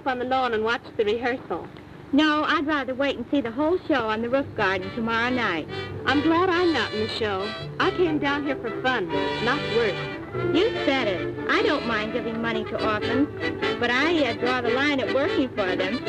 On the lawn and watch the rehearsal. No, I'd rather wait and see the whole show on the roof garden tomorrow night. I'm glad I'm not in the show. I came down here for fun, not work. You said it. I don't mind giving money to orphans, but I draw the line at working for them.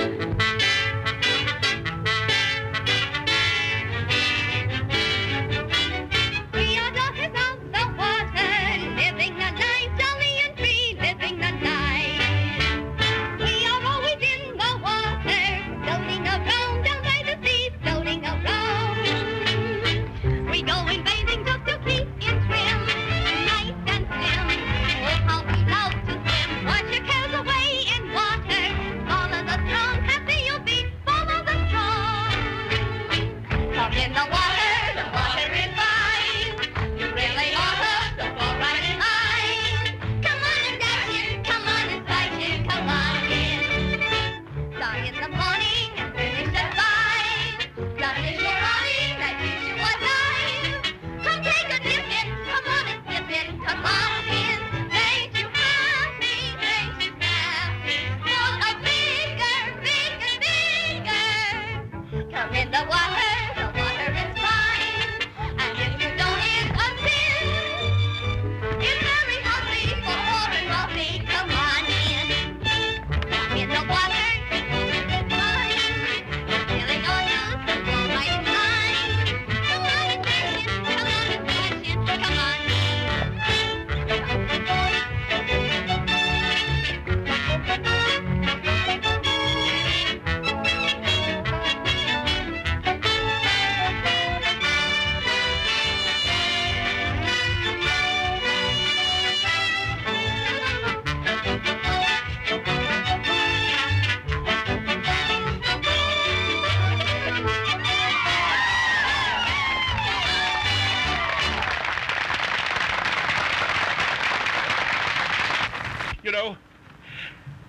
You know,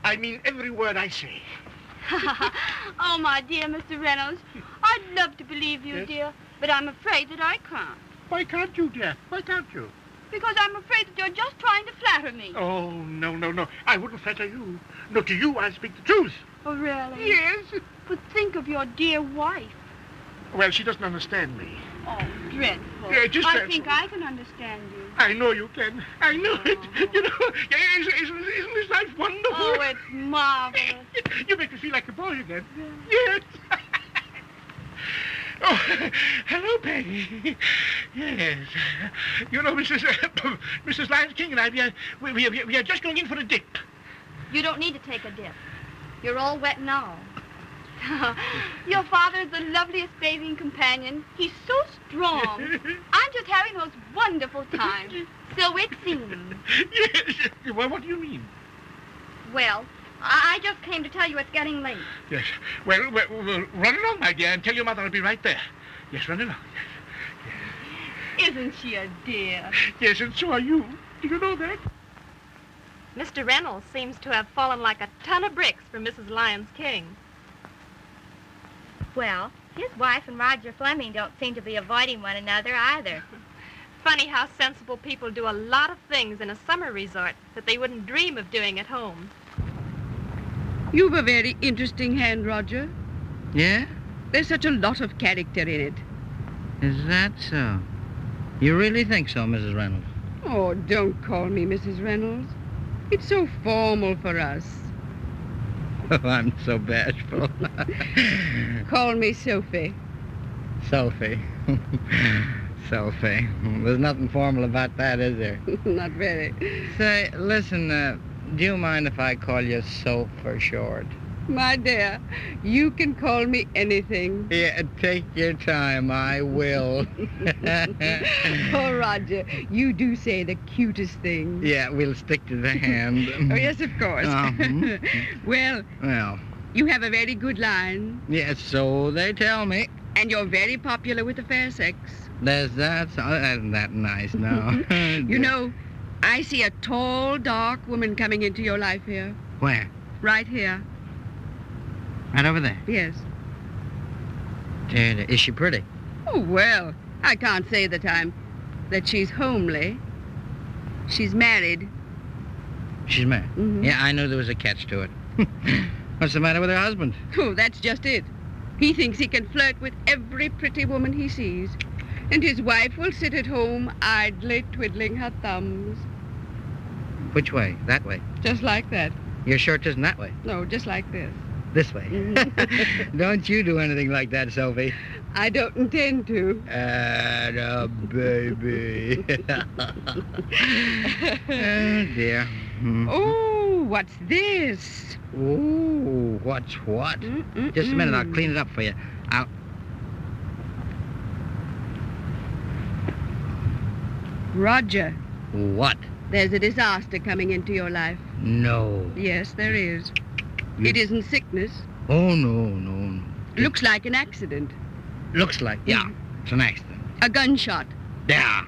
I mean every word I say. Oh, my dear Mr. Reynolds, I'd love to believe you, Yes? dear, but I'm afraid that I can't. Why can't you, dear? Why can't you? Because I'm afraid that you're just trying to flatter me. Oh, no, no, no. I wouldn't flatter you. No, to you, I speak the truth. Oh, really? Yes. But think of your dear wife. Well, she doesn't understand me. Oh, dreadful. Yeah, just I dreadful. think I can understand you. I know you can. I know it. You know, isn't this life wonderful? Oh, it's marvelous. You make me feel like a boy again. Yes. Oh, hello, Peggy. Yes. You know, Mrs. Lions King and I, we are just going in for a dip. You don't need to take a dip. You're all wet now. Your father's the loveliest bathing companion. He's so strong. I'm just having those wonderful times. So it seems. Yes. Well, what do you mean? Well, I just came to tell you it's getting late. Yes. Well, run along, my dear, and tell your mother I'll be right there. Yes, run along. Yes. Isn't she a dear? Yes, and so are you. Do you know that? Mr. Reynolds seems to have fallen like a ton of bricks for Mrs. Lyons King. Well, his wife and Roger Fleming don't seem to be avoiding one another either. Funny how sensible people do a lot of things in a summer resort that they wouldn't dream of doing at home. You've a very interesting hand, Roger. Yeah? There's such a lot of character in it. Is that so? You really think so, Mrs. Reynolds? Oh, don't call me Mrs. Reynolds. It's so formal for us. Oh, I'm so bashful. Call me Sophie. Sophie. Sophie. There's nothing formal about that, is there? Not very. Say, listen, do you mind if I call you Soph for short? My dear, you can call me anything. Yeah, take your time. I will. Oh, Roger, you do say the cutest things. Yeah, we'll stick to the hand. Oh, yes, of course. Well, you have a very good line. Yes, so they tell me. And you're very popular with the fair sex. There's that. Isn't that nice now? You know, I see a tall, dark woman coming into your life here. Where? Right here. Right over there? Yes. Is she pretty? Oh, well, I can't say that she's homely. She's married. She's married? Mm-hmm. Yeah, I knew there was a catch to it. What's the matter with her husband? Oh, that's just it. He thinks he can flirt with every pretty woman he sees. And his wife will sit at home idly twiddling her thumbs. Which way? That way? Just like that. You're sure it isn't that way? No, just like this. This way? Don't you do anything like that, Sophie? I don't intend to. Atta baby. Oh, dear. Oh, what's this? Oh, what's what? Just a minute, I'll clean it up for you. Roger. What? There's a disaster coming into your life. No. Yes, there is. It isn't sickness. Oh, no. Looks like an accident. Looks like, yeah, it's an accident. A gunshot. Yeah.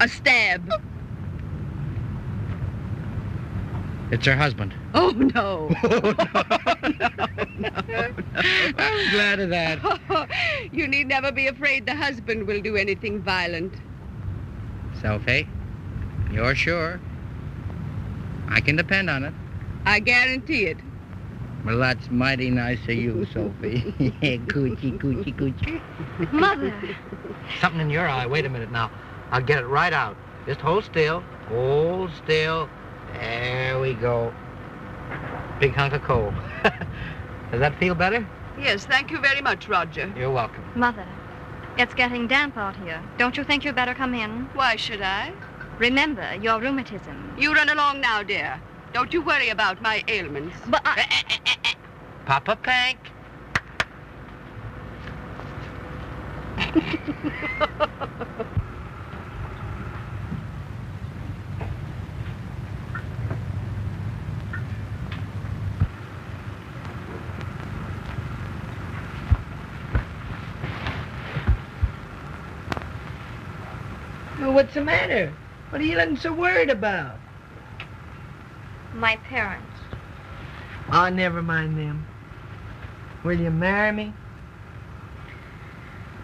A stab. It's her husband. Oh, no. No. I'm glad of that. You need never be afraid the husband will do anything violent. Sophie, you're sure? I can depend on it. I guarantee it. Well, that's mighty nice of you, Sophie. Coochie. Mother. Something in your eye. Wait a minute now. I'll get it right out. Just hold still. Hold still. There we go. Big hunk of coal. Does that feel better? Yes, thank you very much, Roger. You're welcome. Mother, it's getting damp out here. Don't you think you'd better come in? Why should I? Remember, your rheumatism. You run along now, dear. Don't you worry about my ailments. But Papa Pank. What's the matter? What are you looking so worried about? my parents. Oh, never mind them. Will you marry me?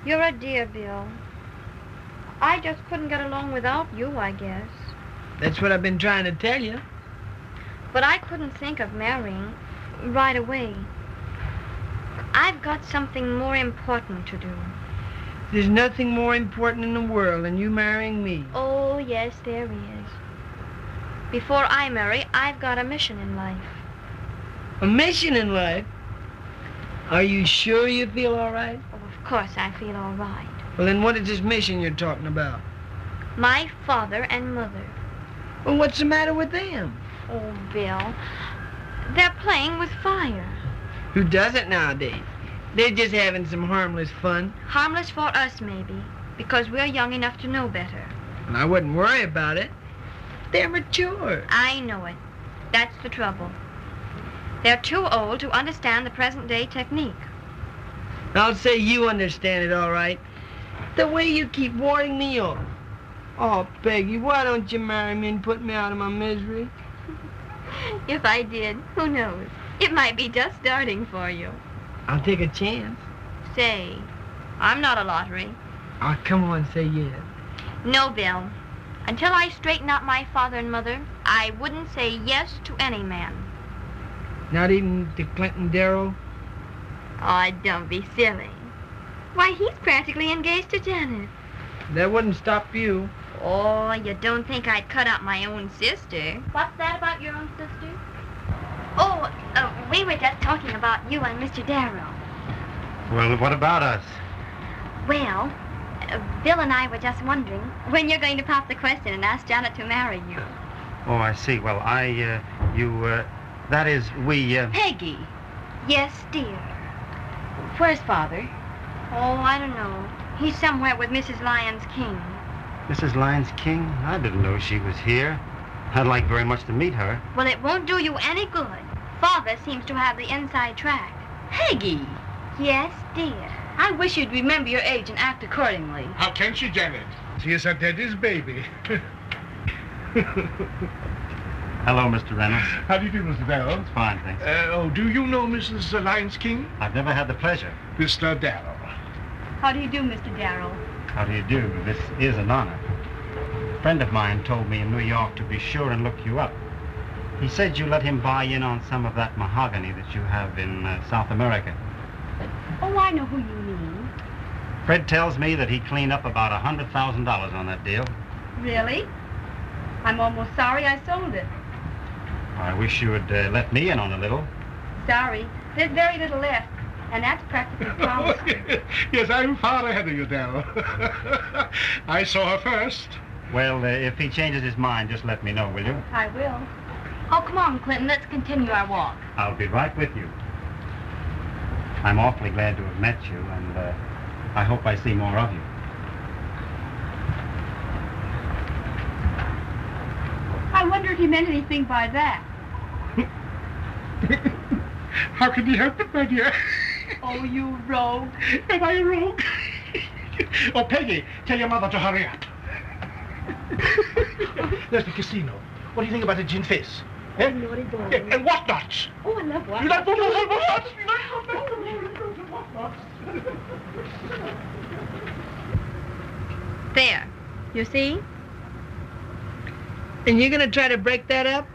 You're a dear, Bill. I just couldn't get along without you, I guess. That's what I've been trying to tell you. But I couldn't think of marrying right away. I've got something more important to do. There's nothing more important in the world than you marrying me. Oh, yes, there is. Before I marry, I've got a mission in life. A mission in life? Are you sure you feel all right? Oh, of course I feel all right. Well, then what is this mission you're talking about? My father and mother. Well, what's the matter with them? Oh, Bill, they're playing with fire. Who doesn't nowadays? They're just having some harmless fun. Harmless for us, maybe, because we're young enough to know better. And I wouldn't worry about it. They're mature. I know it. That's the trouble. They're too old to understand the present-day technique. I'll say you understand it all right. The way you keep warding me off. Oh, Peggy, why don't you marry me and put me out of my misery? If I did, who knows? It might be just starting for you. I'll take a chance. Say, I'm not a lottery. Oh, come on, say yes. No, Bill. Until I straighten out my father and mother, I wouldn't say yes to any man. Not even to Clinton Darrow? Oh, don't be silly. Why, he's practically engaged to Janet. That wouldn't stop you. Oh, you don't think I'd cut out my own sister? What's that about your own sister? Oh, we were just talking about you and Mr. Darrow. Well, what about us? Well, Bill and I were just wondering when you're going to pop the question and ask Janet to marry you. Oh, I see. Well, that is, we, Peggy. Yes, dear. Where's Father? Oh, I don't know. He's somewhere with Mrs. Lyons King. Mrs. Lyons King? I didn't know she was here. I'd like very much to meet her. Well, it won't do you any good. Father seems to have the inside track. Peggy! Yes, dear. I wish you'd remember your age and act accordingly. How can she, Janet? She is her daddy's baby. Hello, Mr. Reynolds. How do you do, Mr. Darrow? Fine, thanks. Do you know Mrs. Lyons King? I've never had the pleasure. Mr. Darrow. How do you do, Mr. Darrow? How do you do? This is an honor. A friend of mine told me in New York to be sure and look you up. He said you let him buy in on some of that mahogany that you have in South America. Oh, I know who you mean. Fred tells me that he cleaned up about $100,000 on that deal. Really? I'm almost sorry I sold it. I wish you would let me in on a little. Sorry. There's very little left, and that's practically promised. Yes, I'm far ahead of you, Darrow. I saw her first. Well, if he changes his mind, just let me know, will you? I will. Oh, come on, Clinton. Let's continue our walk. I'll be right with you. I'm awfully glad to have met you, and I hope I see more of you. I wonder if he meant anything by that. How can he help it, my dear? Oh, you rogue. Am I a rogue? Oh, Peggy, tell your mother to hurry up. There's the casino. What do you think about a gin fizz? Oh, naughty boy. Yeah, and what nuts? Oh, I love what? You like what nuts? You like what nuts? There. You see? And you're gonna try to break that up?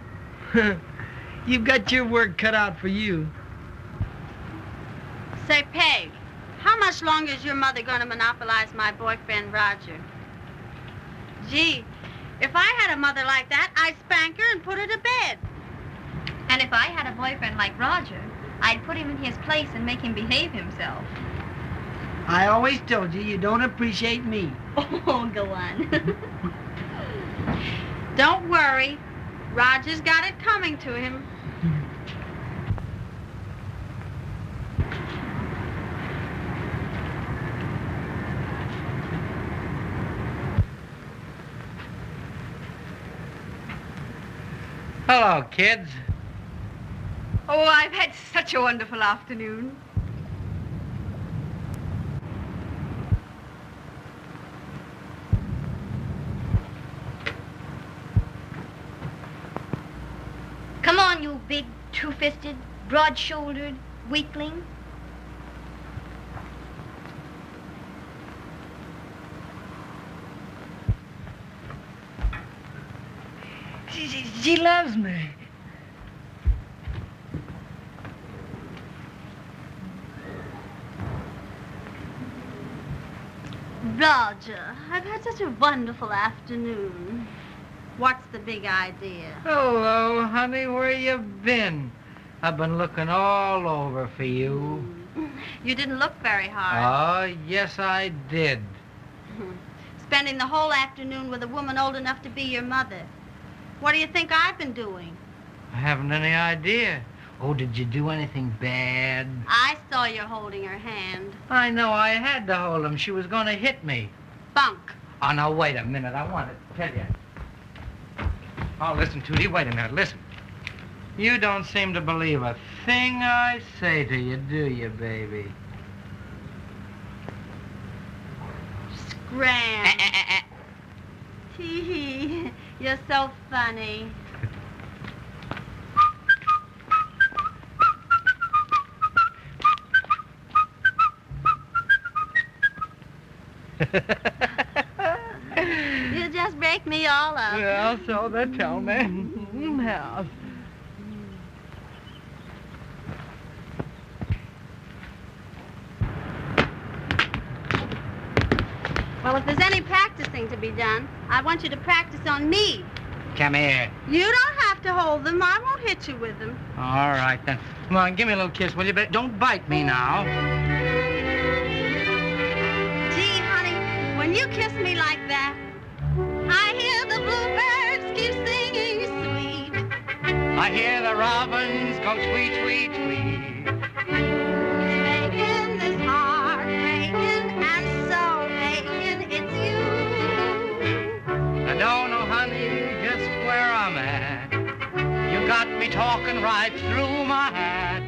You've got your work cut out for you. Say, Peg, how much longer is your mother going to monopolize my boyfriend, Roger? Gee, if I had a mother like that, I'd spank her and put her to bed. And if I had a boyfriend like Roger, I'd put him in his place and make him behave himself. I always told you you don't appreciate me. Oh, go on. Don't worry. Roger's got it coming to him. Hello, kids. Oh, I've had such a wonderful afternoon. Come on, you big, two-fisted, broad-shouldered weakling. She loves me. Roger, I've had such a wonderful afternoon. What's the big idea? Hello, honey. Where you been? I've been looking all over for you. You didn't look very hard. Oh, yes, I did. Spending the whole afternoon with a woman old enough to be your mother. What do you think I've been doing? I haven't any idea. Oh, did you do anything bad? I saw you holding her hand. I know I had to hold him. She was going to hit me. Bunk. Oh, now, wait a minute. I want to tell you. Oh, listen, Tootie, wait a minute. Listen. You don't seem to believe a thing I say to you, do you, baby? Scram. Tee-hee, you're so funny. You just break me all up. Well, so they tell me. Yes. Well, if there's any practicing to be done, I want you to practice on me. Come here. You don't have to hold them. I won't hit you with them. All right, then. Come on, give me a little kiss, will you? Don't bite me now. Gee, honey, when you kiss me like that, I hear the bluebirds keep singing sweet. I hear the robins go tweet, tweet, tweet. It's making this heart breaking, and so aching, it's you. I don't know, honey, just where I'm at. You got me talking right through my hat.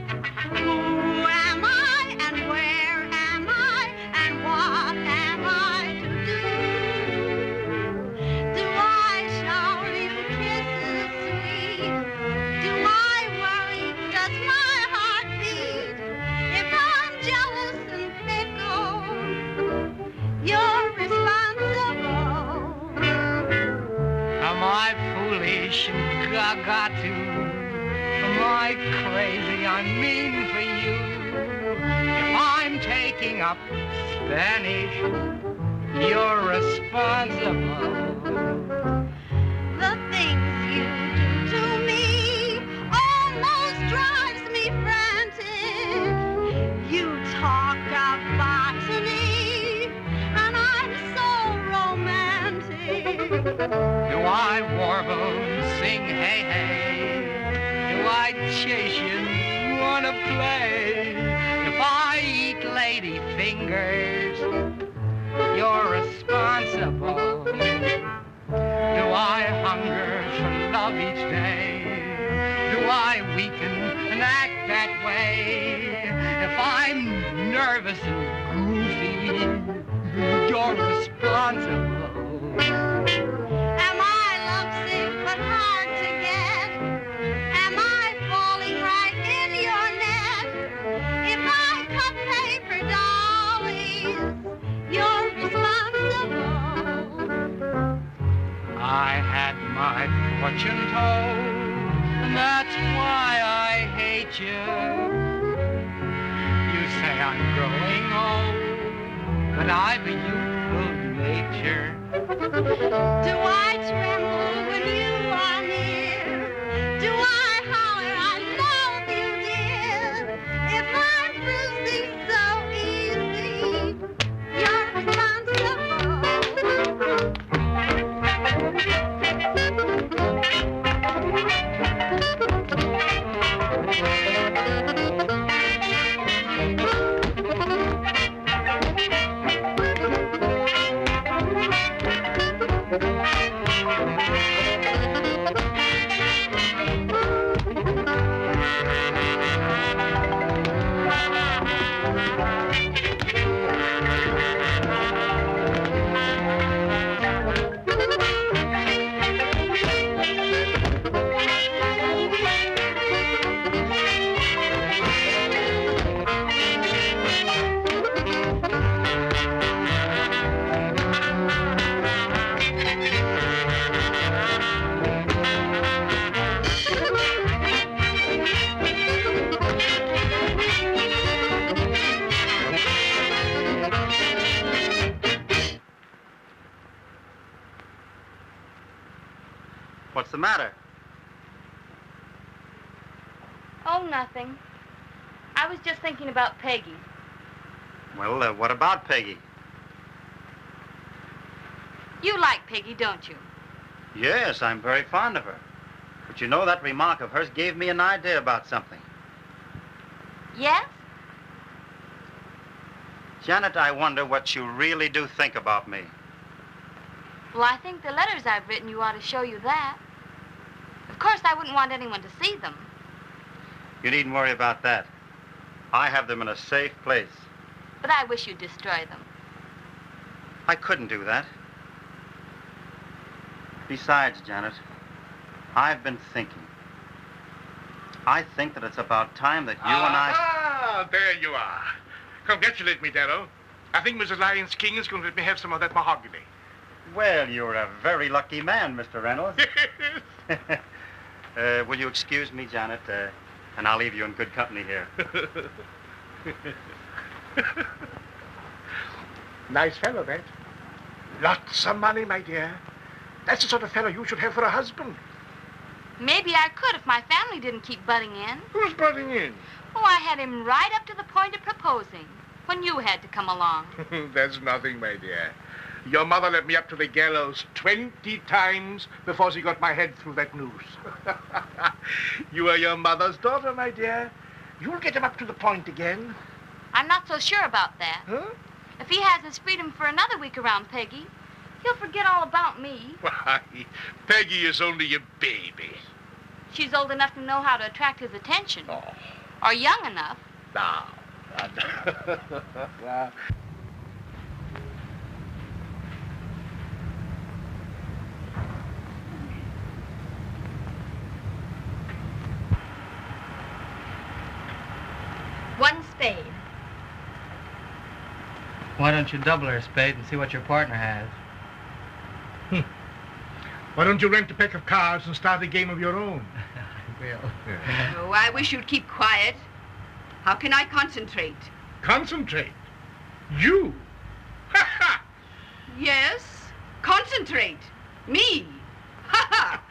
Who am I, and where am I, and what am I to do? Do I shower you kisses sweet? Do I worry? Does my heart beat? If I'm jealous and fickle, you're responsible. Am I foolish and gaga-too? Am I crazy, I'm mean for you? If I'm taking up Spanish, you're responsible. The things you do to me almost drives me frantic. You talk of botany, and I'm so romantic. Do I warble and sing hey hey? Do I chase you and wanna play? If I eat lady fingers, you're responsible. Do I hunger for love each day? Do I weaken and act that way? If I'm nervous and goofy, you're responsible. Am I lovesick but hard to get? Am I falling right in your net? If I cut paper dollies, you're responsible. I had my fortune told, and that's why I hate you. You say I'm growing old, but I've a youthful nature. Do I tremble when you are near? Do I holler, I love you, dear? If I'm bruising so easy, you're responsible. What's the matter? Oh, nothing. I was just thinking about Peggy. Well, what about Peggy? You like Peggy, don't you? Yes, I'm very fond of her. But you know, that remark of hers gave me an idea about something. Yes? Janet, I wonder what you really do think about me. Well, I think the letters I've written you ought to show you that. Of course, I wouldn't want anyone to see them. You needn't worry about that. I have them in a safe place. But I wish you'd destroy them. I couldn't do that. Besides, Janet, I've been thinking. I think that it's about time that you and I... Ah, there you are. Congratulate me, Darrow. I think Mrs. Lyons King is going to let me have some of that mahogany. Well, you're a very lucky man, Mr. Reynolds. Will you excuse me, Janet? And I'll leave you in good company here. Nice fellow, that. Lots of money, my dear. That's the sort of fellow you should have for a husband. Maybe I could if my family didn't keep butting in. Who's butting in? Oh, I had him right up to the point of proposing when you had to come along. That's nothing, my dear. Your mother led me up to the gallows 20 times before she got my head through that noose. You are your mother's daughter, my dear. You'll get him up to the point again. I'm not so sure about that. Huh? If he has his freedom for another week around Peggy, he'll forget all about me. Why, Peggy is only a baby. She's old enough to know how to attract his attention. Oh. Or young enough. Now. One spade. Why don't you double her spade and see what your partner has? Why don't you rent a pack of cards and start a game of your own? I will. Oh, I wish you'd keep quiet. How can I concentrate? Concentrate. You? Ha ha! Yes, concentrate. Me. Ha ha!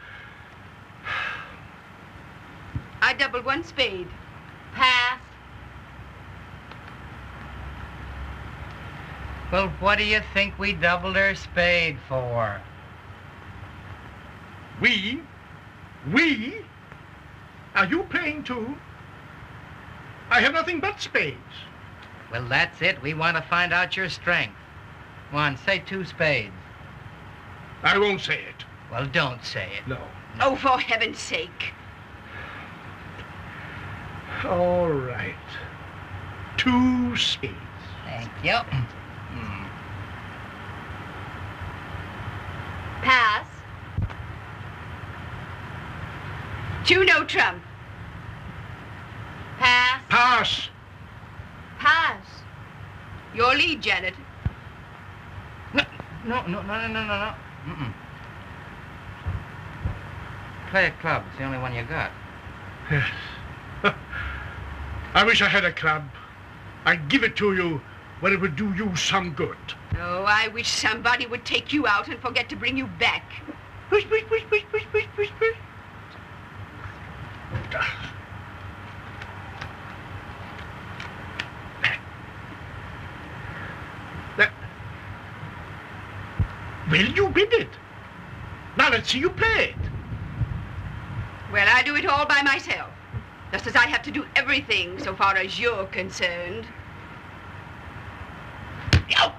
I doubled one spade. Pass. Well, what do you think we doubled her spade for? We? We? Are you playing too? I have nothing but spades. Well, that's it. We want to find out your strength. Come on, say 2 spades. I won't say it. Well, don't say it. No. Oh, for heaven's sake. All right. 2 spades. Thank you. Pass. Juno trump. Pass. Pass. Pass. Your lead, Janet. No. Mm-mm. Play a club. It's the only one you got. Yes. I wish I had a club. I'd give it to you when it would do you some good. Oh, I wish somebody would take you out and forget to bring you back. Push, push, push, push, push, push, push, push. Will you bid it? Now let's see you play it. Well, I do it all by myself. Just as I have to do everything so far as you're concerned. Ow!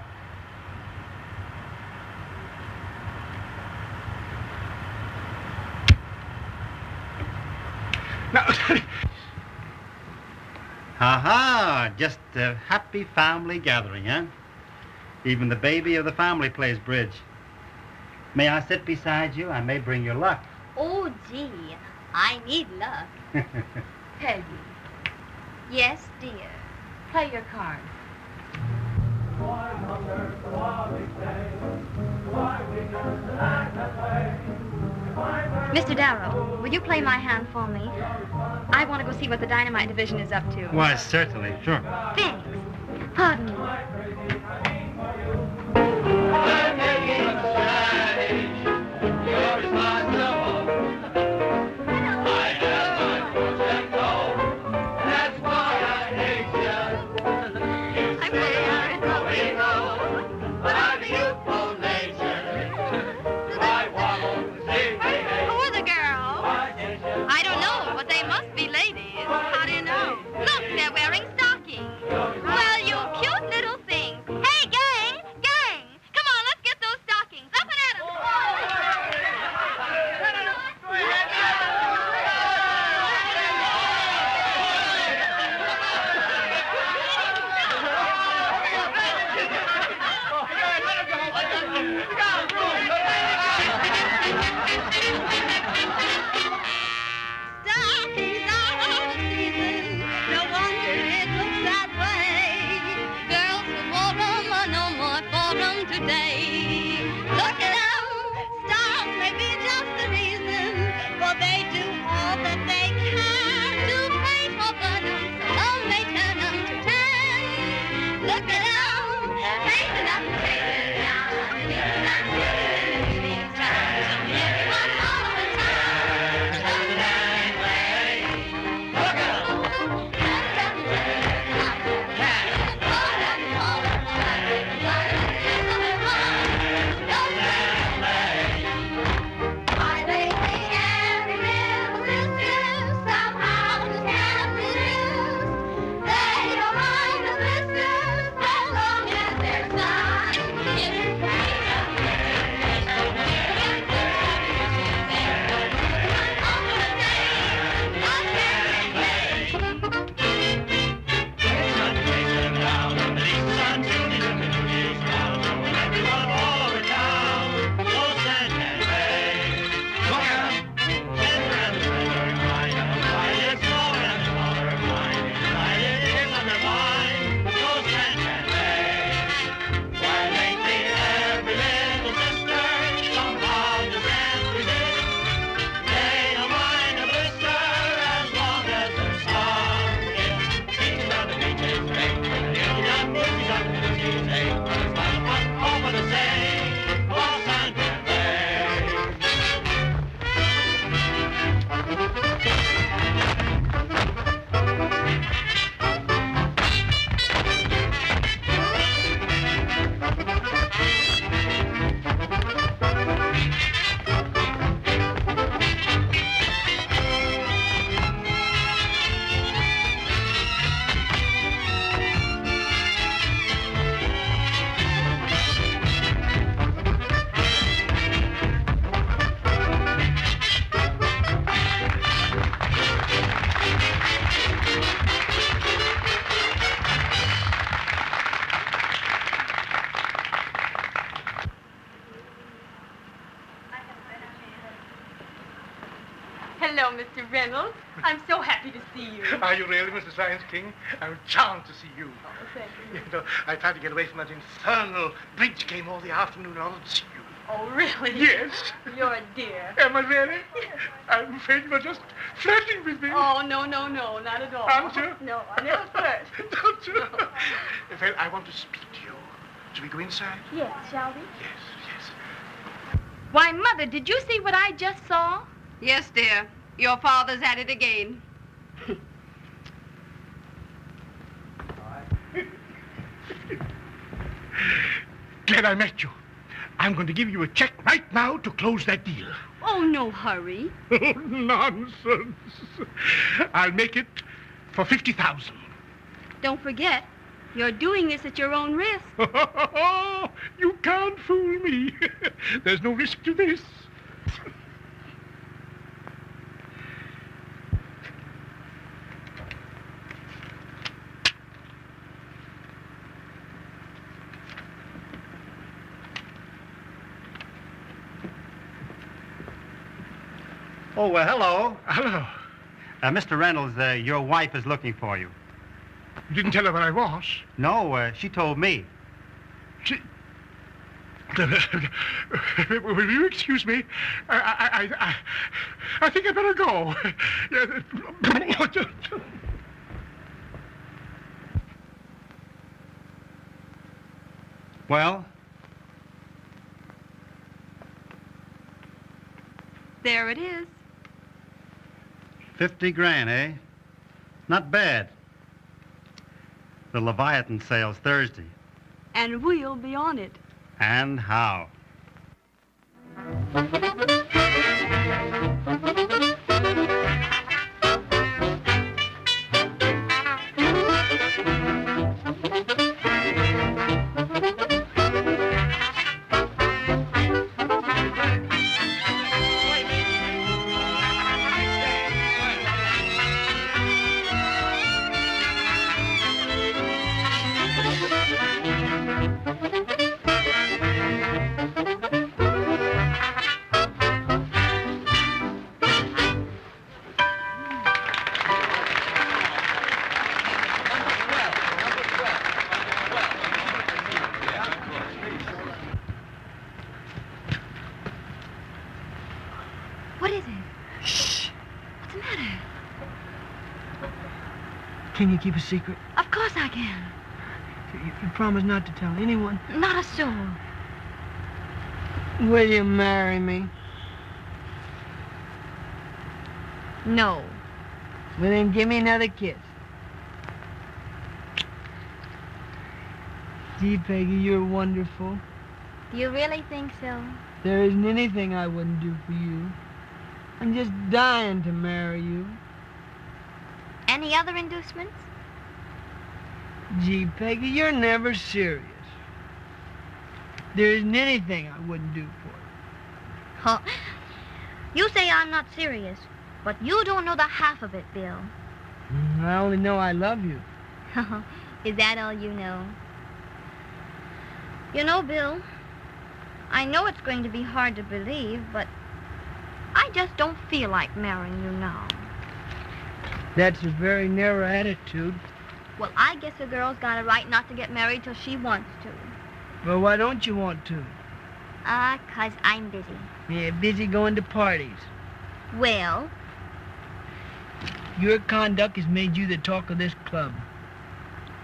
Now, Ha-ha! Just a happy family gathering, huh? Even the baby of the family plays bridge. May I sit beside you? I may bring you luck. Oh, gee, I need luck. Peggy. Yes, dear. Play your card. Mr. Darrow, will you play my hand for me? I want to go see what the dynamite division is up to. Why, certainly, sure. Thanks. Pardon me. Look, they're wearing stockings. Well, you cute little today. Look at them, stars may be just the reason, for they do all that they can to paint for buttons, some they turn them to 10. Look at them, painting up and taking it down, painting up and taking these times, everyone all of the time. Just that way. Look at them. Hello, Mr. Reynolds. I'm so happy to see you. Are you really, Mr. Science King? I'm charmed to see you. Oh, thank you. You know, I tried to get away from that infernal bridge game all the afternoon in order to see you. Oh, really? Yes. You're a dear. Am I really? I'm afraid you were just flirting with me. Oh, no, not at all. Aren't you? No, I never flirt. Don't you? No. Well, I want to speak to you. Shall we go inside? Yes, shall we? Yes. Why, Mother, did you see what I just saw? Yes, dear. Your father's at it again. Glad I met you. I'm going to give you a check right now to close that deal. Oh, no hurry. Nonsense. I'll make it for 50,000. Don't forget, you're doing this at your own risk. You can't fool me. There's no risk to this. Oh, hello. Hello. Mr. Reynolds, your wife is looking for you. You didn't tell her where I was? No, she told me. Will you excuse me? I think I better go. Well? There it is. 50 grand, eh? Not bad. The Leviathan sale's Thursday. And we'll be on it. And how? Can you keep a secret? Of course I can. You promise not to tell anyone? Not a soul. Will you marry me? No. Well, then give me another kiss. Gee, Peggy, you're wonderful. Do you really think so? There isn't anything I wouldn't do for you. I'm just dying to marry you. Any other inducements? Gee, Peggy, you're never serious. There isn't anything I wouldn't do for you. Oh, you say I'm not serious, but you don't know the half of it, Bill. I only know I love you. Is that all you know? You know, Bill, I know it's going to be hard to believe, but I just don't feel like marrying you now. That's a very narrow attitude. Well, I guess a girl's got a right not to get married till she wants to. Well, why don't you want to? 'Cause I'm busy. Yeah, busy going to parties. Well? Your conduct has made you the talk of this club.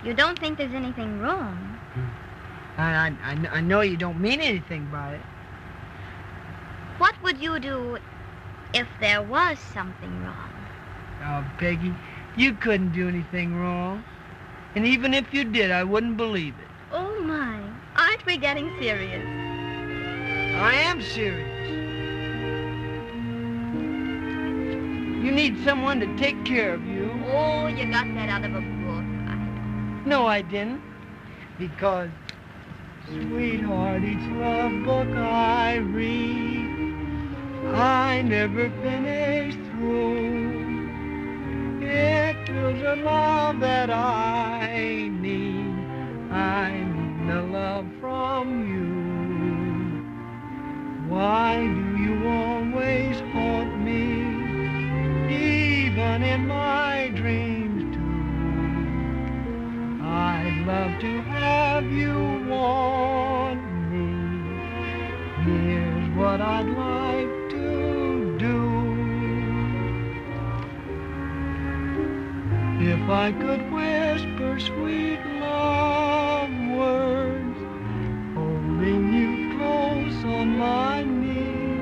You don't think there's anything wrong? I know you don't mean anything by it. What would you do if there was something wrong? Oh, Peggy, you couldn't do anything wrong. And even if you did, I wouldn't believe it. Oh, my. Aren't we getting serious? I am serious. You need someone to take care of you. Oh, you got that out of a book. No, I didn't. Because, sweetheart, each love book I read, I never finish through. It fills a love that I need. I need the love from you. Why do you always haunt me, even in my dreams too? I'd love to have you want me. Here's what I'd like to do. If I could whisper sweet love words, holding you close on my knee,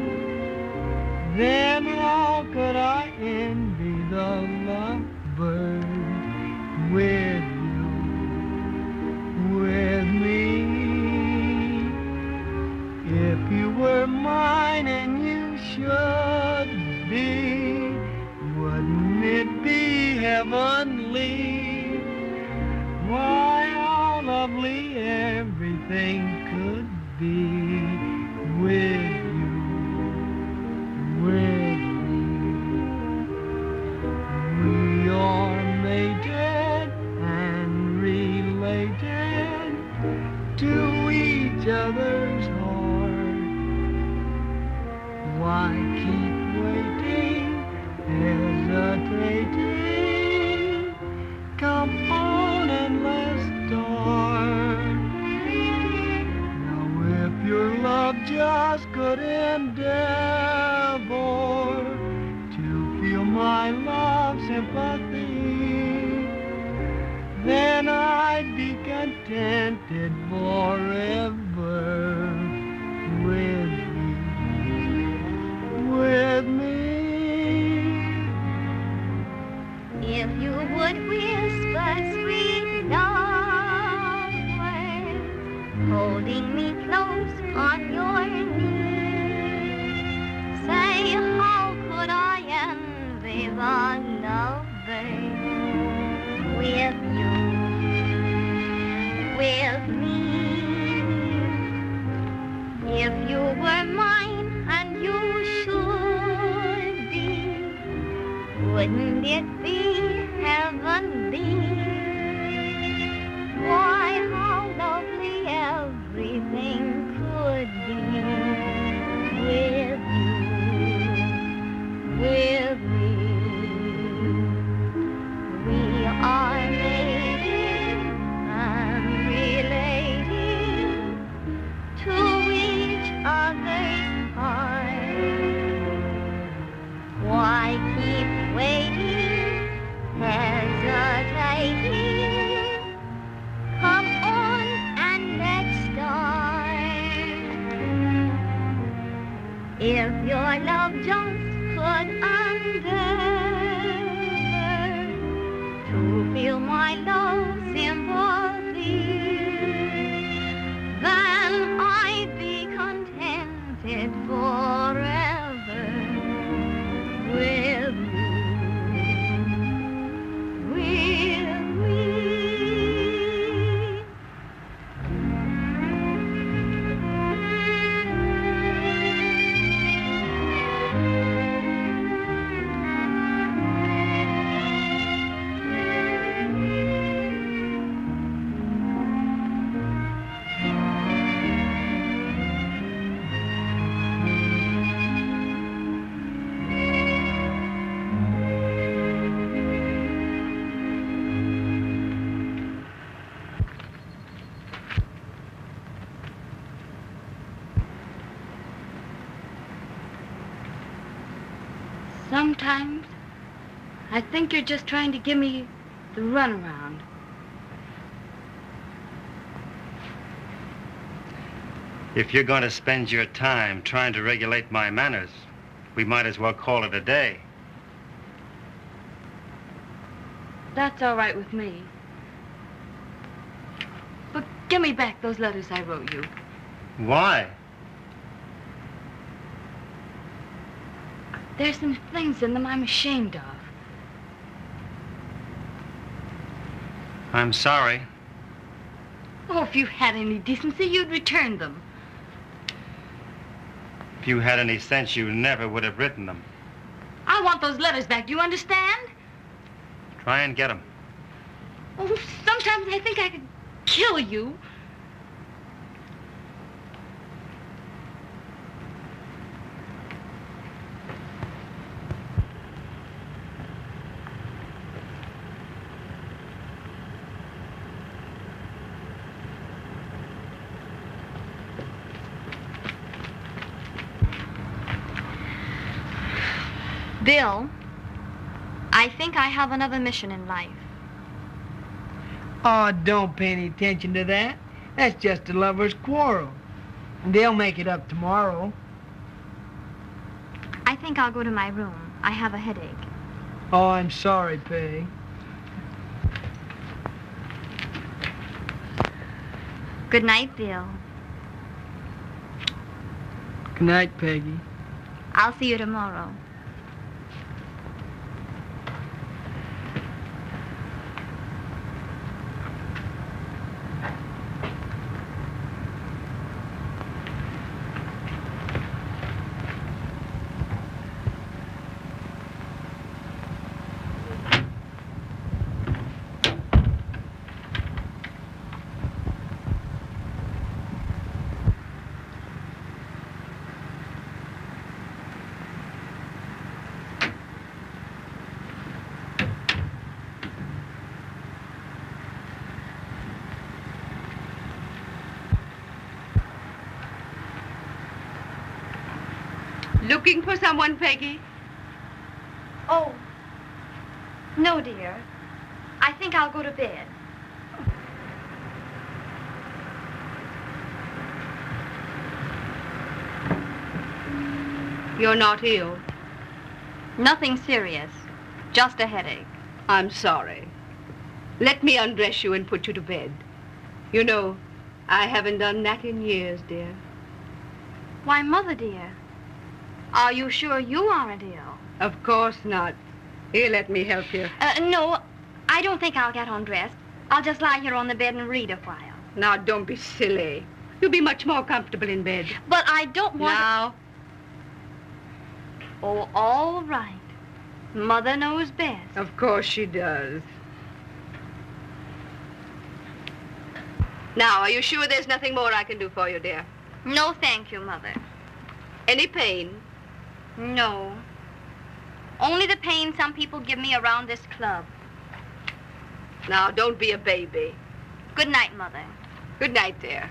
then how could I envy the lovebird with you, with me? If you were mine and you should be, wouldn't it be heavenly? Why, how lovely everything could be with you, with me. We are mated and related to each other's heart. Why keep waiting, hesitating? Come on and let's start. Now if your love just could endeavor to feel my love sympathy, then I'd be contented forever with you, with me. If you would whisper sweet love words, holding me close on your knee, say how could I envy the lovebird with you, with me? If you were mine and you should be, wouldn't it be heavenly? Why, how lovely everything could be with you, with me. We are mated and related to each other's heart. Why keep waiting? If your love just could endeavor to feel my love's sympathy, then I'd be contented forever with you. Sometimes I think you're just trying to give me the runaround. If you're going to spend your time trying to regulate my manners, we might as well call it a day. That's all right with me. But give me back those letters I wrote you. Why? There's some things in them I'm ashamed of. I'm sorry. Oh, if you had any decency, you'd return them. If you had any sense, you never would have written them. I want those letters back. Do you understand? Try and get them. Oh, sometimes I think I could kill you. Bill, I think I have another mission in life. Oh, don't pay any attention to that. That's just a lover's quarrel. And they'll make it up tomorrow. I think I'll go to my room. I have a headache. Oh, I'm sorry, Peg. Good night, Bill. Good night, Peggy. I'll see you tomorrow. Looking for someone, Peggy? Oh, no, dear. I think I'll go to bed. You're not ill? Nothing serious. Just a headache. I'm sorry. Let me undress you and put you to bed. You know, I haven't done that in years, dear. Why, Mother, dear. Are you sure you aren't ill? Of course not. Here, let me help you. No, I don't think I'll get undressed. I'll just lie here on the bed and read a while. Now, don't be silly. You'll be much more comfortable in bed. But I don't want... Now. Oh, all right. Mother knows best. Of course she does. Now, are you sure there's nothing more I can do for you, dear? No, thank you, Mother. Any pain? No. Only the pain some people give me around this club. Now, don't be a baby. Good night, Mother. Good night, dear.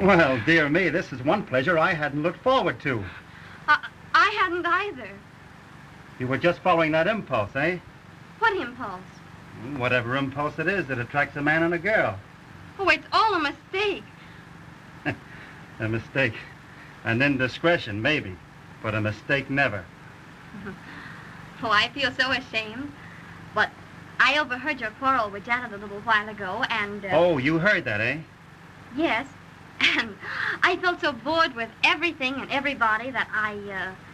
Well, dear me, this is one pleasure I hadn't looked forward to. I hadn't either. You were just following that impulse, eh? What impulse? Whatever impulse it is that attracts a man and a girl. Oh, it's all a mistake. A mistake. An indiscretion, maybe. But a mistake never. Oh, I feel so ashamed. But I overheard your quarrel with Janet a little while ago, and... Oh, you heard that, eh? Yes. And I felt so bored with everything and everybody that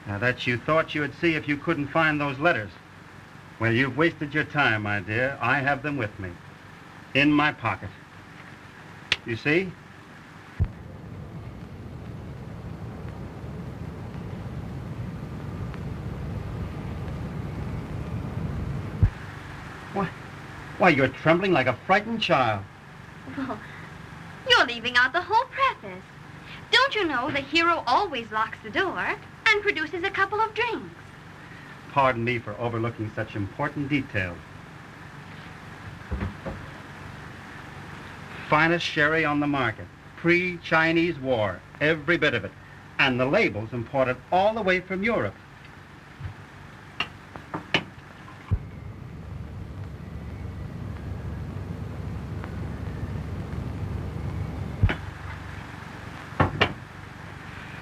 Now, that you thought you would see if you couldn't find those letters. Well, you've wasted your time, my dear. I have them with me. In my pocket. You see? Why, you're trembling like a frightened child. Well, you're leaving out the whole preface. Don't you know the hero always locks the door and produces a couple of drinks? Pardon me for overlooking such important details. Finest sherry on the market. Pre-Chinese war. Every bit of it. And the labels imported all the way from Europe.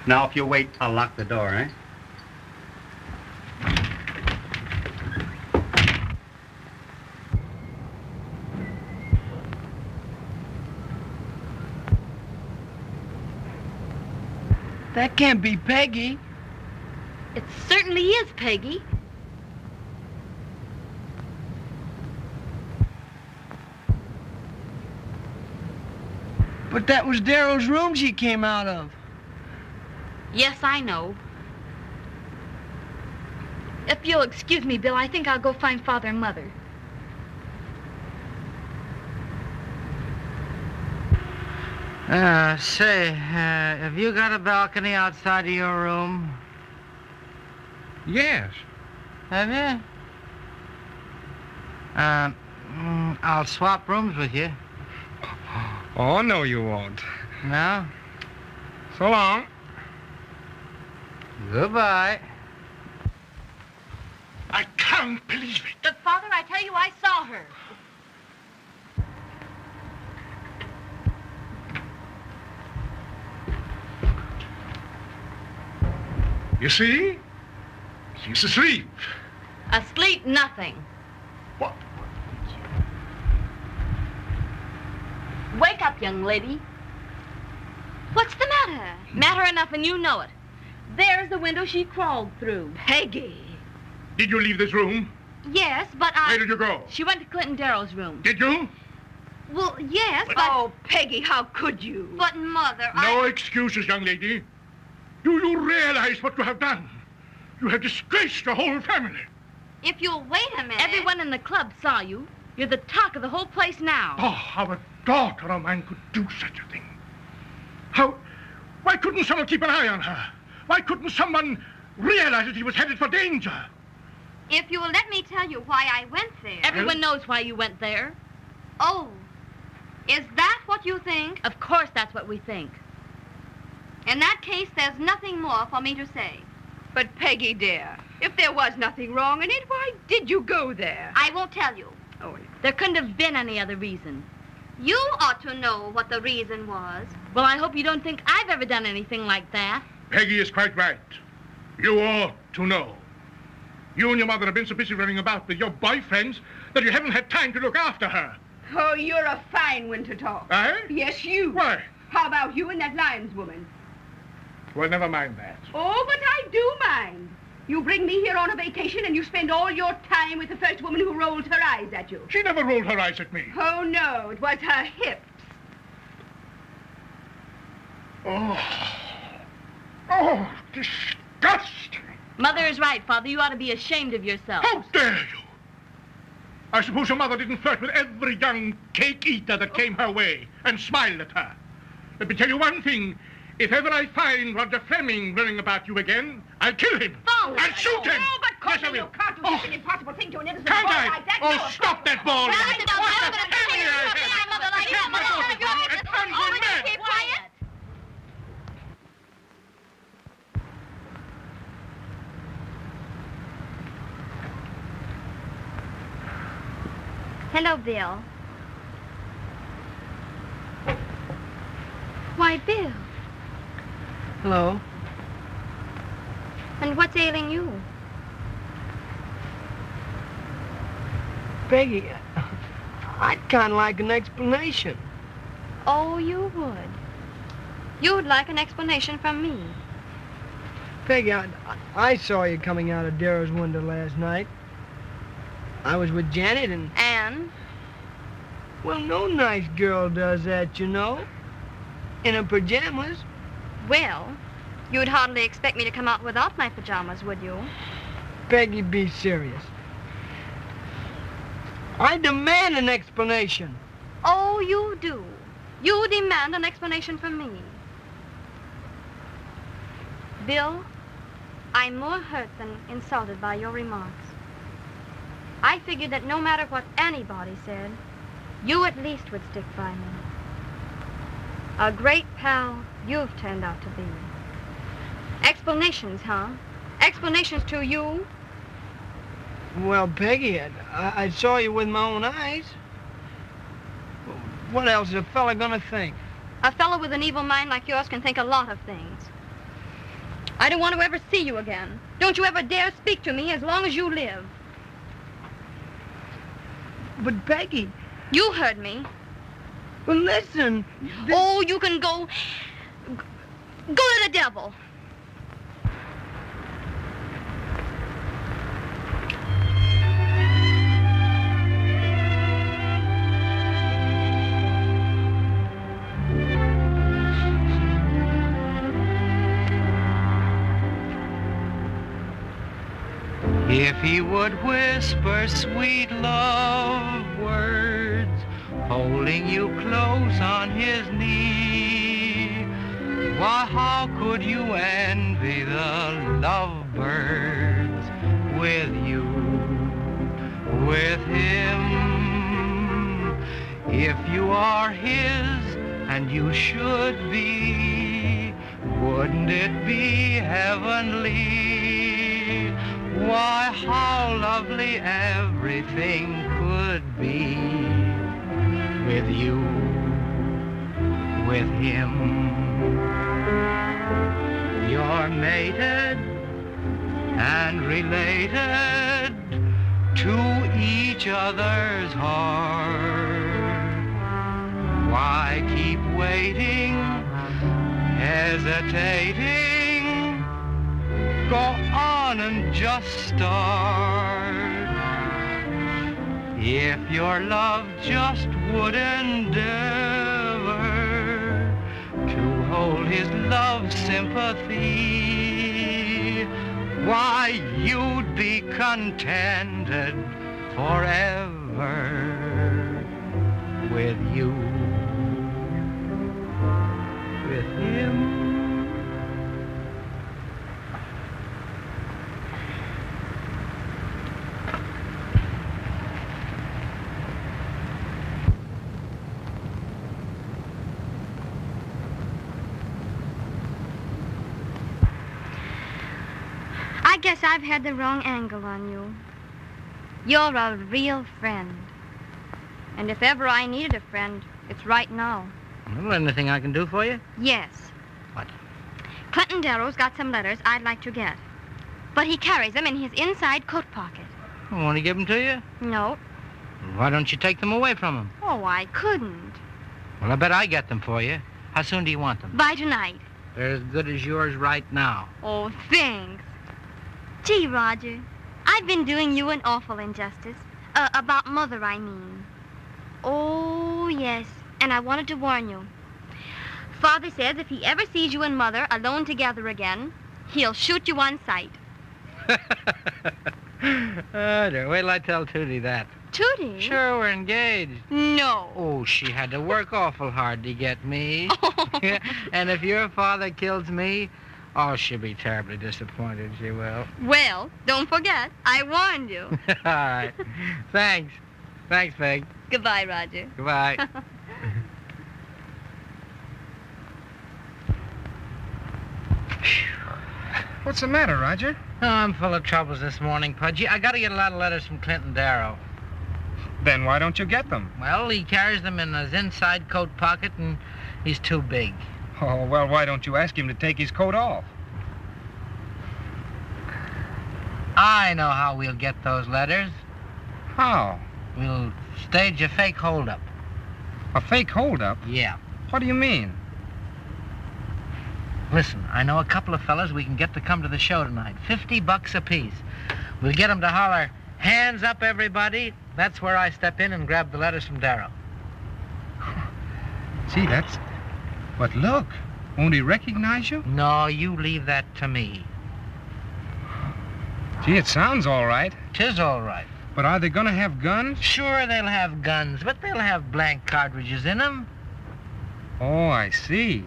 Now, if you wait, I'll lock the door, eh? That can't be Peggy. It certainly is, Peggy. But that was Daryl's room she came out of. Yes, I know. If you'll excuse me, Bill, I think I'll go find Father and Mother. Say, have you got a balcony outside of your room? Yes. Have you? I'll swap rooms with you. Oh, no, you won't. No? So long. Goodbye. I can't believe it. But, Father, I tell you, I saw her. You see? She's asleep. Asleep, nothing. What? Wake up, young lady. What's the matter? Matter enough, and you know it. There's the window she crawled through. Peggy. Did you leave this room? Yes, but I... Where did you go? She went to Clinton Darrow's room. Did you? Well, yes, but... Oh, Peggy, how could you? But, Mother, No excuses, young lady. Do you realize what you have done? You have disgraced your whole family. If you'll wait a minute... Everyone in the club saw you. You're the talk of the whole place now. Oh, how a daughter of mine could do such a thing. Why couldn't someone keep an eye on her? Why couldn't someone realize that he was headed for danger? If you will let me tell you why I went there... Everyone knows why you went there. Oh, is that what you think? Of course that's what we think. In that case, there's nothing more for me to say. But, Peggy, dear, if there was nothing wrong in it, why did you go there? I won't tell you. Oh, there couldn't have been any other reason. You ought to know what the reason was. Well, I hope you don't think I've ever done anything like that. Peggy is quite right. You ought to know. You and your mother have been so busy running about with your boyfriends that you haven't had time to look after her. Oh, you're a fine one to talk. Eh? Yes, you. Why? How about you and that Lyons woman? Well, never mind that. Oh, but I do mind. You bring me here on a vacation and you spend all your time with the first woman who rolls her eyes at you. She never rolled her eyes at me. Oh, no, it was her hips. Oh, disgusting. Mother is right, Father. You ought to be ashamed of yourself. How dare you? I suppose your mother didn't flirt with every young cake eater that came her way and smiled at her. Let me tell you one thing. If ever I find Roger Fleming running about you again, I'll kill him. Father! I'll shoot him. Oh, but Yes, I Courtney, will. you can't do such an impossible thing to an innocent Can't boy I? like that. Oh, No, stop that ball! Now, What sit the down, family Mother, I have. Mother, I can't Mother, my daughter. Mother, An unborn man. keep quiet. Hello, Bill. Why, Bill. Hello. And what's ailing you? Peggy, I'd kind of like an explanation. Oh, you would. You'd like an explanation from me. Peggy, I saw you coming out of Darrow's window last night. I was with Janet and... And? Well, no nice girl does that, you know. In her pajamas. Well, you'd hardly expect me to come out without my pajamas, would you? Peggy, be serious. I demand an explanation. Oh, you do. You demand an explanation from me. Bill, I'm more hurt than insulted by your remarks. I figured that no matter what anybody said, you at least would stick by me. A great pal you've turned out to be. Explanations, huh? Explanations to you? Well, Peggy, I saw you with my own eyes. What else is a fella gonna think? A fellow with an evil mind like yours can think a lot of things. I don't want to ever see you again. Don't you ever dare speak to me as long as you live. But, Peggy... You heard me. Well, listen... Oh, you can go... Go to the devil. If he would whisper sweet love words, holding you close on his knee, why, how could you envy the lovebirds with you, with him? If you are his, and you should be, wouldn't it be heavenly? Why, how lovely everything could be with you, with him. You're mated and related to each other's heart. Why keep waiting, hesitating? Go on and just start. If your love just would endeavor to hold his love sympathy, why, you'd be contented forever with you, with him. I guess I've had the wrong angle on you. You're a real friend. And if ever I needed a friend, it's right now. Well, anything I can do for you? Yes. What? Clinton Darrow's got some letters I'd like to get. But he carries them in his inside coat pocket. Well, won't he give them to you? No. Why don't you take them away from him? Oh, I couldn't. Well, I bet I get them for you. How soon do you want them? By tonight. They're as good as yours right now. Oh, thanks. Gee, Roger, I've been doing you an awful injustice. About Mother, I mean. Oh, yes, and I wanted to warn you. Father says if he ever sees you and Mother alone together again, he'll shoot you on sight. Oh, dear. Wait till I tell Tootie that. Tootie? Sure, we're engaged. No. Oh, she had to work awful hard to get me. And if your father kills me, oh, she'll be terribly disappointed, she will. Well, don't forget, I warned you. All right. Thanks. Thanks, Peg. Goodbye, Roger. Goodbye. What's the matter, Roger? Oh, I'm full of troubles this morning, Pudgy. I got to get a lot of letters from Clinton Darrow. Then why don't you get them? Well, he carries them in his inside coat pocket, and he's too big. Oh, well, why don't you ask him to take his coat off? I know how we'll get those letters. How? We'll stage a fake holdup. A fake holdup? Yeah. What do you mean? Listen, I know a couple of fellas we can get to come to the show tonight. $50 apiece. We'll get them to holler, "Hands up, everybody." That's where I step in and grab the letters from Darryl. Gee, that's... But look, won't he recognize you? No, you leave that to me. Gee, it sounds all right. 'Tis all right. But are they gonna have guns? Sure, they'll have guns, but they'll have blank cartridges in them. Oh, I see.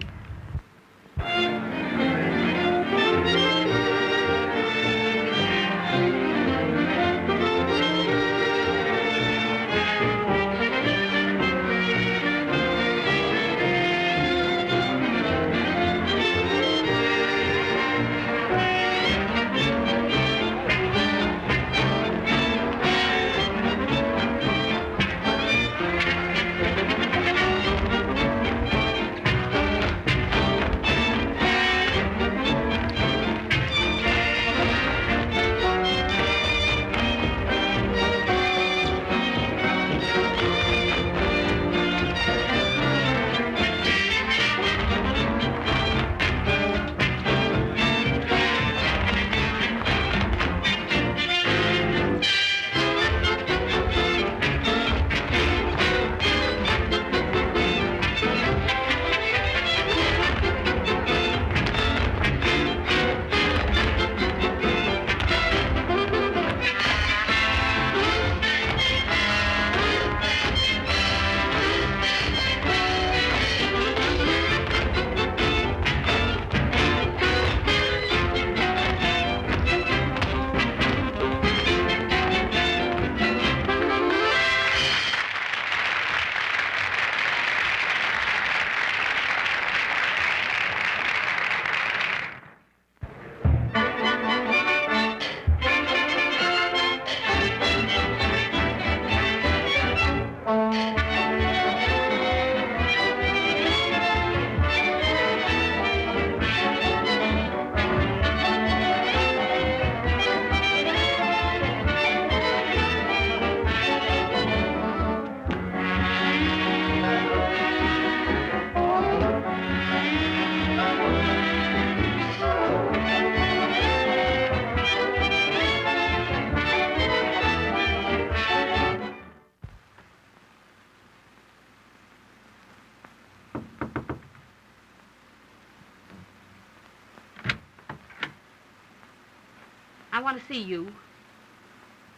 I want to see you.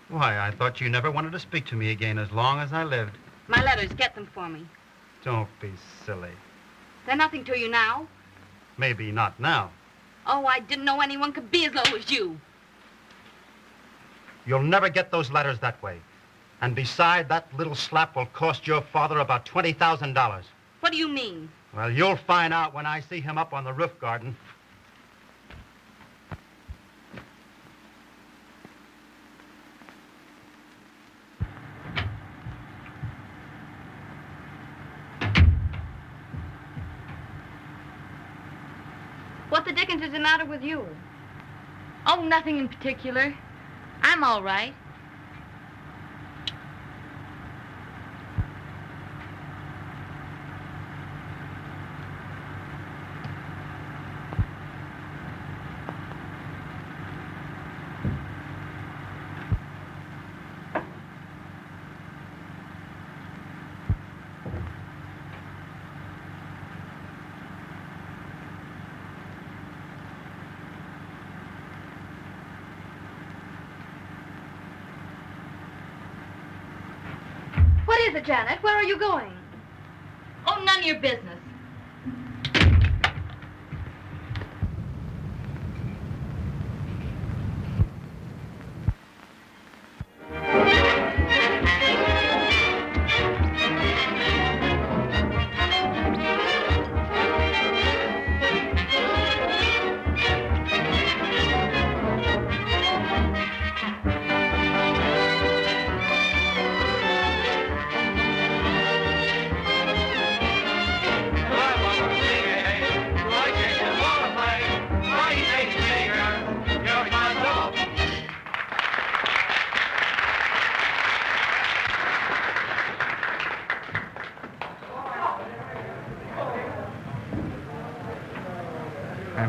Why, I thought you never wanted to speak to me again as long as I lived. My letters, get them for me. Don't be silly. They're nothing to you now. Maybe not now. Oh, I didn't know anyone could be as low as you. You'll never get those letters that way. And beside, that little slap will cost your father about $20,000. What do you mean? Well, you'll find out when I see him up on the roof garden. What the dickens is the matter with you? Oh, nothing in particular. I'm all right. What is it, Janet? Where are you going? Oh, none of your business.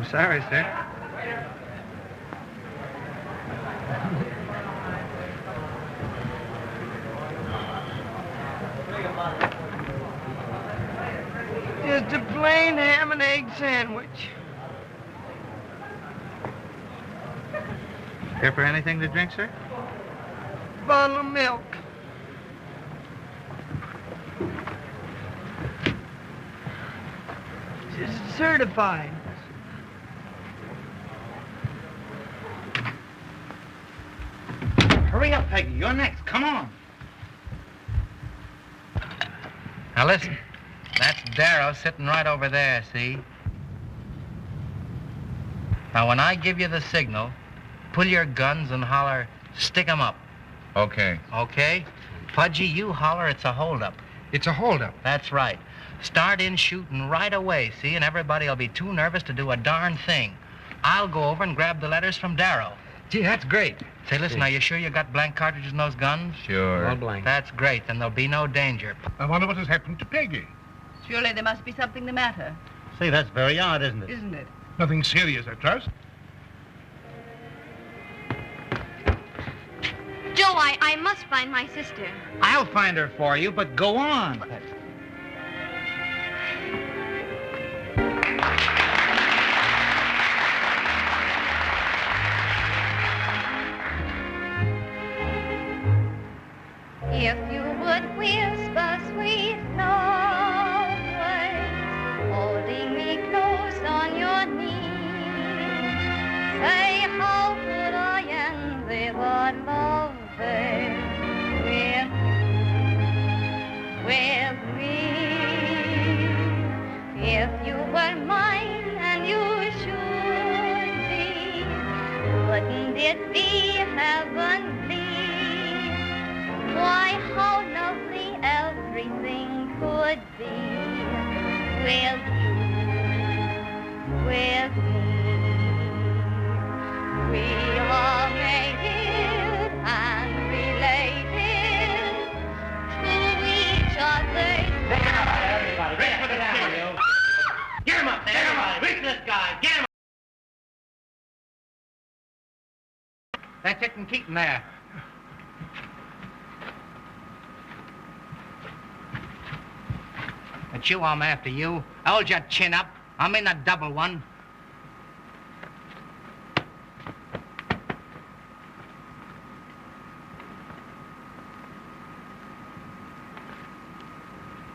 sorry, sir. Just a plain ham and egg sandwich. Care for anything to drink, sir? Bottle of milk. Just certified. Hurry up, Peggy. You're next. Come on. Now listen, that's Darrow sitting right over there, see? Now when I give you the signal, pull your guns and holler, stick 'em up. Okay. Okay? Pudgy, you holler it's a holdup. It's a holdup. That's right. Start in shooting right away, see? And everybody will be too nervous to do a darn thing. I'll go over and grab the letters from Darrow. Gee, that's great. Say, listen, are you sure you got blank cartridges in those guns? Sure. All blank. That's great. Then there'll be no danger. I wonder what has happened to Peggy. Surely there must be something the matter. Say, that's very odd, isn't it? Isn't it? Nothing serious, I trust. Joe, I must find my sister. I'll find her for you, but go on. If you would whisper sweet love words, holding me close on your knee, say how could I end the love affair with me? If you were mine and you should be, wouldn't it be heavenly? Why, how lovely everything could be with you, with me. We are mated and related to each other. Everybody, put it down, you. Get him up there, everybody. Reach this guy. Get him. That's it, and keep him there. It's you I'm after, you. Hold your chin up. I'm in a double one.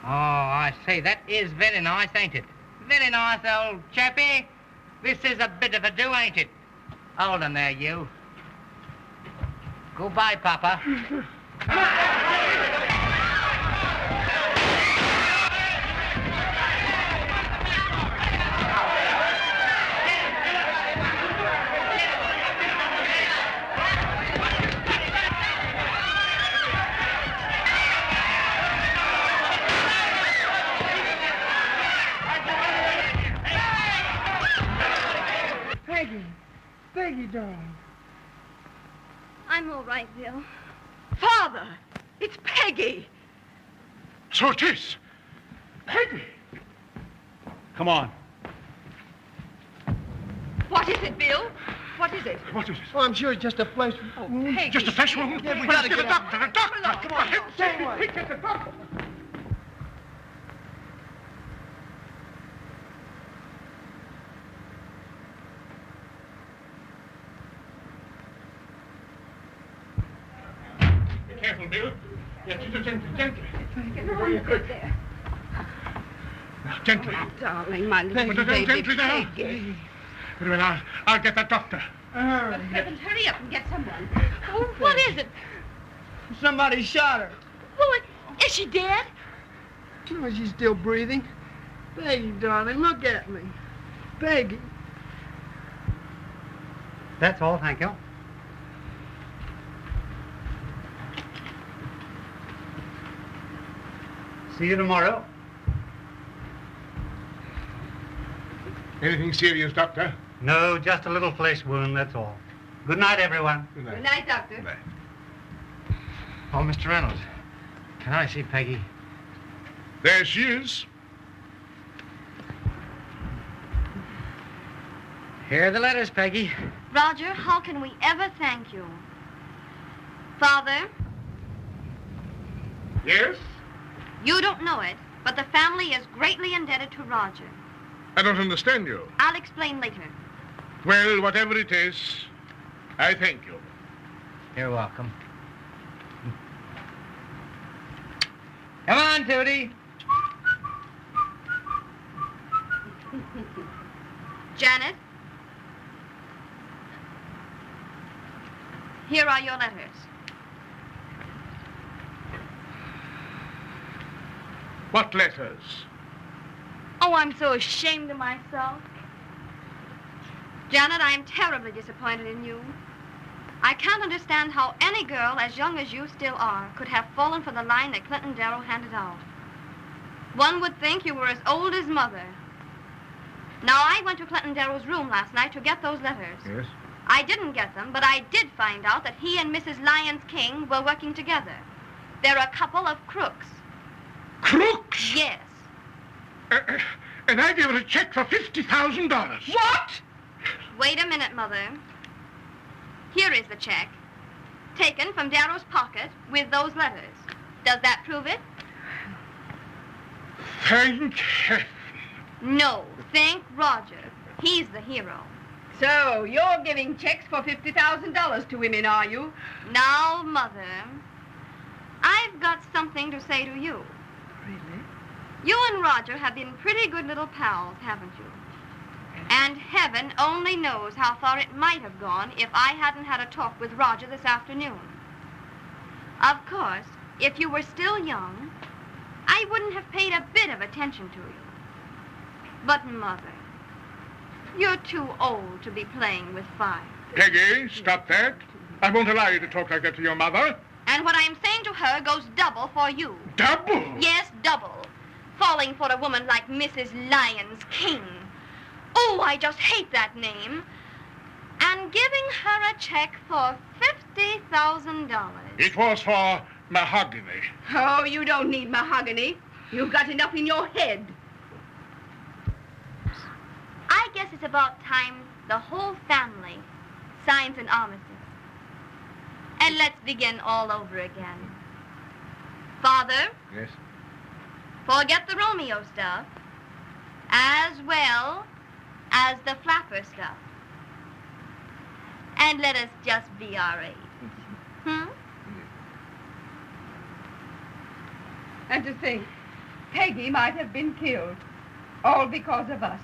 Oh, I say, that is very nice, ain't it? Very nice, old chappie. This is a bit of a do, ain't it? Hold on there, you. Goodbye, Papa. Come on! Peggy, darling. I'm all right, Bill. Father, it's Peggy. So it is. Peggy. Come on. What is it, Bill? What is it? What is it? Oh, I'm sure it's just a flesh. Peggy. Just a flesh wound? Yeah, we Let's gotta get a get doctor, a doctor. Come on, same way. Quick, get the doctor. Be careful, Bill. Yes, gently. Before you could. Now, gently. Darling, my little Gently baby now. Peggy. Very well, I'll get that doctor. Heavens, hurry up and get someone. Oh, what is it? Somebody shot her. Oh, is she dead? Oh, she's still breathing. Peggy, darling, look at me. Peggy. That's all, thank you. See you tomorrow. Anything serious, Doctor? No, just a little flesh wound, that's all. Good night, everyone. Good night. Good night, Doctor. Good night. Oh, Mr. Reynolds, can I see Peggy? There she is. Here are the letters, Peggy. Roger, how can we ever thank you? Father? Yes? You don't know it, but the family is greatly indebted to Roger. I don't understand you. I'll explain later. Well, whatever it is, I thank you. You're welcome. Come on, Tootie. Janet? Here are your letters. What letters? Oh, I'm so ashamed of myself. Janet, I am terribly disappointed in you. I can't understand how any girl as young as you still are could have fallen for the line that Clinton Darrow handed out. One would think you were as old as Mother. Now, I went to Clinton Darrow's room last night to get those letters. Yes? I didn't get them, but I did find out that he and Mrs. Lyons King were working together. They're a couple of crooks. Crooks? Yes. And I gave her a check for $50,000. What? Wait a minute, Mother. Here is the check, taken from Darrow's pocket with those letters. Does that prove it? Thank heaven. No, thank Roger. He's the hero. So, you're giving checks for $50,000 to women, are you? Now, Mother, I've got something to say to you. Really? You and Roger have been pretty good little pals, haven't you? And heaven only knows how far it might have gone if I hadn't had a talk with Roger this afternoon. Of course, if you were still young, I wouldn't have paid a bit of attention to you. But, Mother, you're too old to be playing with fire. Peggy, stop that. I won't allow you to talk like that to your mother. And what I'm saying to her goes double for you. Double? Yes, double. Falling for a woman like Mrs. Lyons King. Oh, I just hate that name. And giving her a check for $50,000. It was for mahogany. Oh, you don't need mahogany. You've got enough in your head. I guess it's about time the whole family signs an armistice. And let's begin all over again. Father? Yes? Forget the Romeo stuff, as well as the flapper stuff. And let us just be our age. And to think, Peggy might have been killed, all because of us.